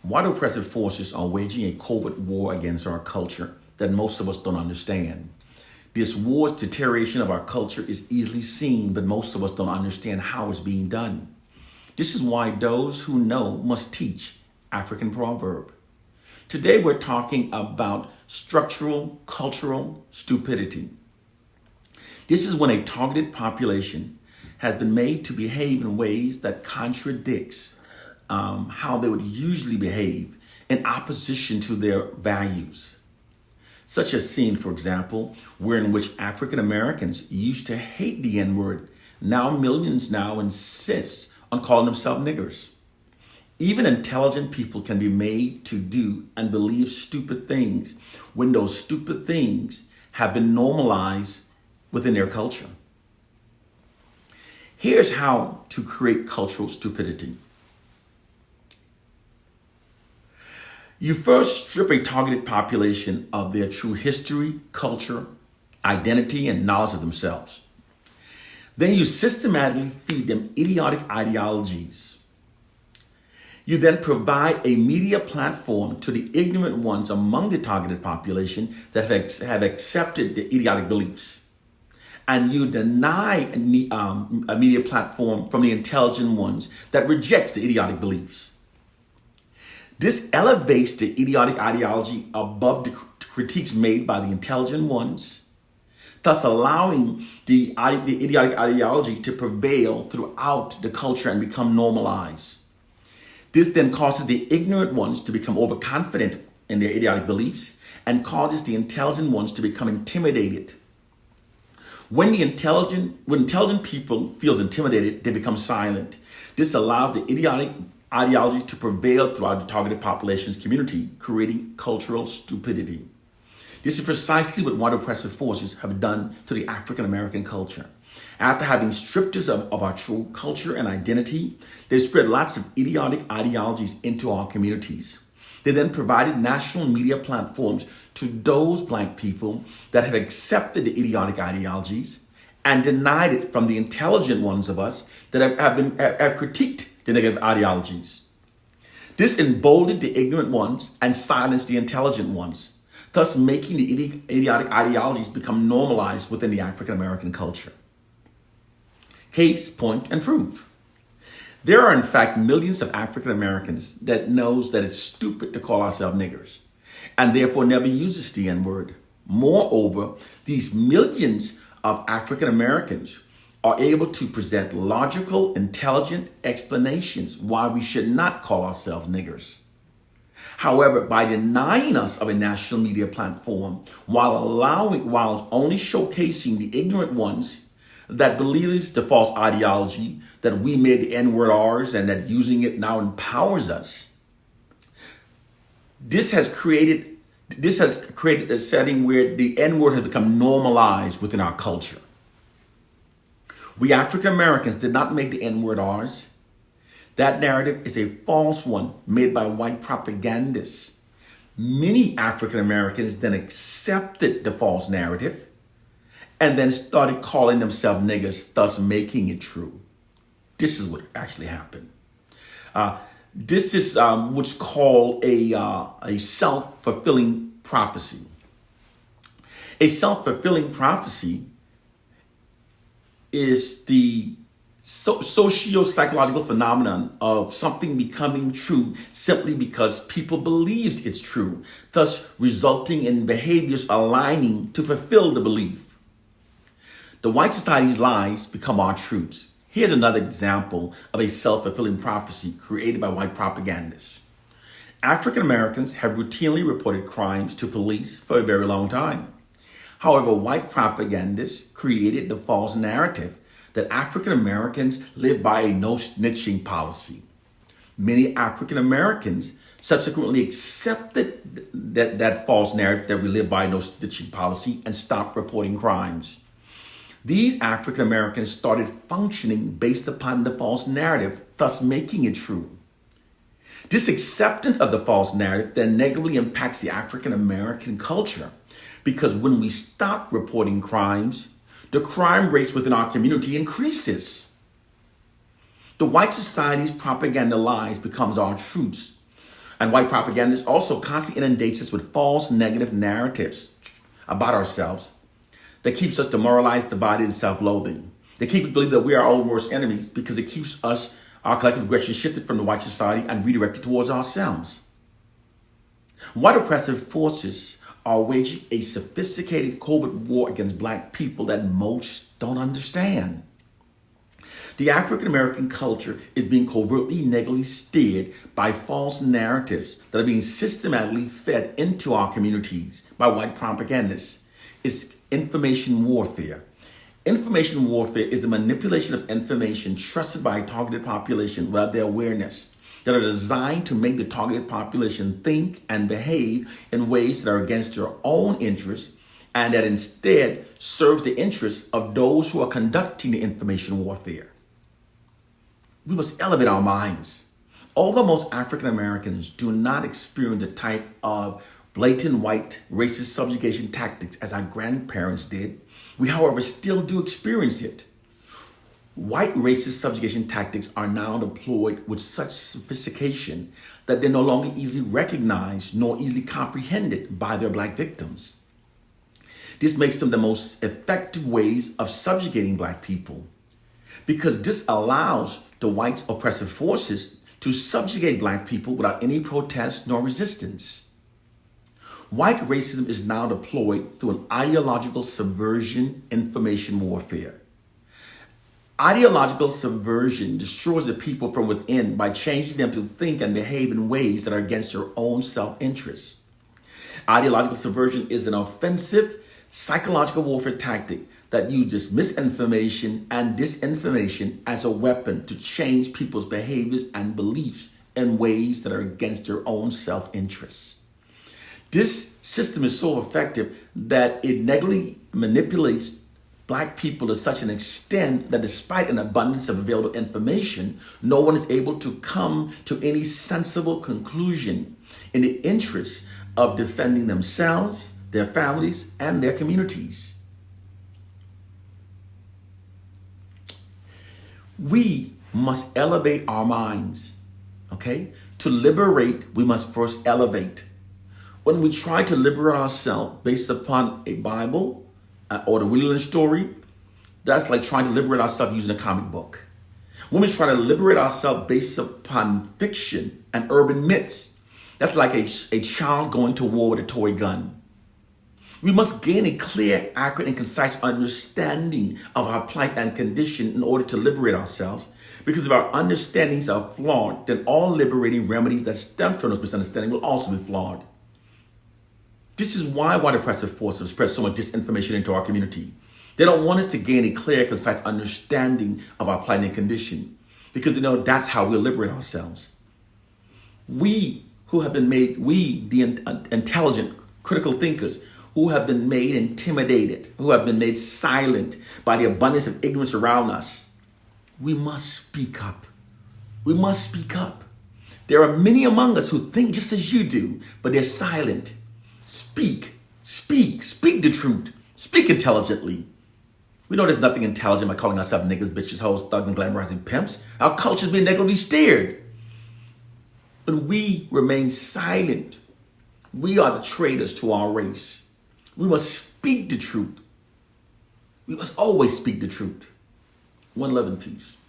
White oppressive forces are waging a covert war against our culture that most of us don't understand. This war's deterioration of our culture is easily seen, but most of us don't understand how it's being done. This is why those who know must teach. African proverb. Today we're talking about structural cultural stupidity. This is when a targeted population has been made to behave in ways that contradicts how they would usually behave in opposition to their values. Such a scene, for example, where in which African Americans used to hate the N-word, now millions now insist on calling themselves niggers. Even intelligent people can be made to do and believe stupid things when those stupid things have been normalized within their culture. Here's how to create cultural stupidity. You first strip a targeted population of their true history, culture, identity, and knowledge of themselves. Then you systematically feed them idiotic ideologies. You then provide a media platform to the ignorant ones among the targeted population that have accepted the idiotic beliefs. And you deny a media platform from the intelligent ones that rejects the idiotic beliefs. This elevates the idiotic ideology above the critiques made by the intelligent ones, thus allowing the idiotic ideology to prevail throughout the culture and become normalized. This then causes the ignorant ones to become overconfident in their idiotic beliefs and causes the intelligent ones to become intimidated. When intelligent people feels intimidated, they become silent. This allows the idiotic ideology to prevail throughout the targeted population's community, creating cultural stupidity. This is precisely what white oppressive forces have done to the African American culture. After having stripped us of our true culture and identity, they've spread lots of idiotic ideologies into our communities. They then provided national media platforms to those Black people that have accepted the idiotic ideologies and denied it from the intelligent ones of us that have critiqued the negative ideologies. This emboldened the ignorant ones and silenced the intelligent ones, thus making the idiotic ideologies become normalized within the African American culture. Case, point, and proof. There are in fact millions of African Americans that knows that it's stupid to call ourselves niggers and therefore never uses the N-word. Moreover, these millions of African Americans are able to present logical, intelligent explanations why we should not call ourselves niggers. However, by denying us of a national media platform while only showcasing the ignorant ones that believes the false ideology that we made the N-word ours and that using it now empowers us, this has created a setting where the N-word has become normalized within our culture. We African Americans did not make the N-word ours. That narrative is a false one made by white propagandists. Many African Americans then accepted the false narrative and then started calling themselves niggers, thus making it true. This is what actually happened. This is what's called a self-fulfilling prophecy. A self-fulfilling prophecy is the socio-psychological phenomenon of something becoming true simply because people believes it's true, thus resulting in behaviors aligning to fulfill the belief. The white society's lies become our truths. Here's another example of a self-fulfilling prophecy created by white propagandists. African Americans have routinely reported crimes to police for a very long time. However, white propagandists created the false narrative that African Americans live by a no snitching policy. Many African Americans subsequently accepted that false narrative that we live by a no snitching policy and stopped reporting crimes. These African Americans started functioning based upon the false narrative, thus making it true. This acceptance of the false narrative then negatively impacts the African American culture because when we stop reporting crimes, the crime rates within our community increases. The white society's propaganda lies becomes our truths. And white propagandists also constantly inundates us with false negative narratives about ourselves that keeps us demoralized, divided, and self-loathing. They keep us believe that we are our own worst enemies because it keeps us, our collective aggression, shifted from the white society and redirected towards ourselves. White oppressive forces are waging a sophisticated covert war against black people that most don't understand. The African American culture is being covertly negatively steered by false narratives that are being systematically fed into our communities by white propagandists. It's information warfare. Information warfare is the manipulation of information trusted by a targeted population without their awareness, that are designed to make the targeted population think and behave in ways that are against their own interests and that instead serves the interests of those who are conducting the information warfare. We must elevate our minds. Although most African Americans do not experience the type of blatant white racist subjugation tactics as our grandparents did, we, however, still do experience it. White racist subjugation tactics are now deployed with such sophistication that they're no longer easily recognized nor easily comprehended by their black victims. This makes them the most effective ways of subjugating black people, because this allows the white oppressive forces to subjugate black people without any protest nor resistance. White racism is now deployed through an ideological subversion information warfare. Ideological subversion destroys the people from within by changing them to think and behave in ways that are against their own self-interest. Ideological subversion is an offensive psychological warfare tactic that uses misinformation and disinformation as a weapon to change people's behaviors and beliefs in ways that are against their own self-interest. This system is so effective that it negatively manipulates black people to such an extent that despite an abundance of available information, no one is able to come to any sensible conclusion in the interest of defending themselves, their families, and their communities. We must elevate our minds, okay? To liberate, we must first elevate. When we try to liberate ourselves based upon a Bible or the Wheeler story, that's like trying to liberate ourselves using a comic book. When we try to liberate ourselves based upon fiction and urban myths, that's like a child going to war with a toy gun. We must gain a clear, accurate, and concise understanding of our plight and condition in order to liberate ourselves. Because if our understandings are flawed, then all liberating remedies that stem from this misunderstanding will also be flawed. This is why white oppressive forces spread so much disinformation into our community. They don't want us to gain a clear, concise understanding of our plight and condition, because they know that's how we'll liberate ourselves. We who have been made, the intelligent, critical thinkers, who have been made intimidated, who have been made silent by the abundance of ignorance around us, we must speak up. We must speak up. There are many among us who think just as you do, but they're silent. Speak the truth. Speak intelligently. We know there's nothing intelligent by calling ourselves niggas, bitches, hoes, thugs, and glamorizing pimps. Our culture's being negatively steered. When we remain silent, we are the traitors to our race. We must speak the truth. We must always speak the truth. One love and peace.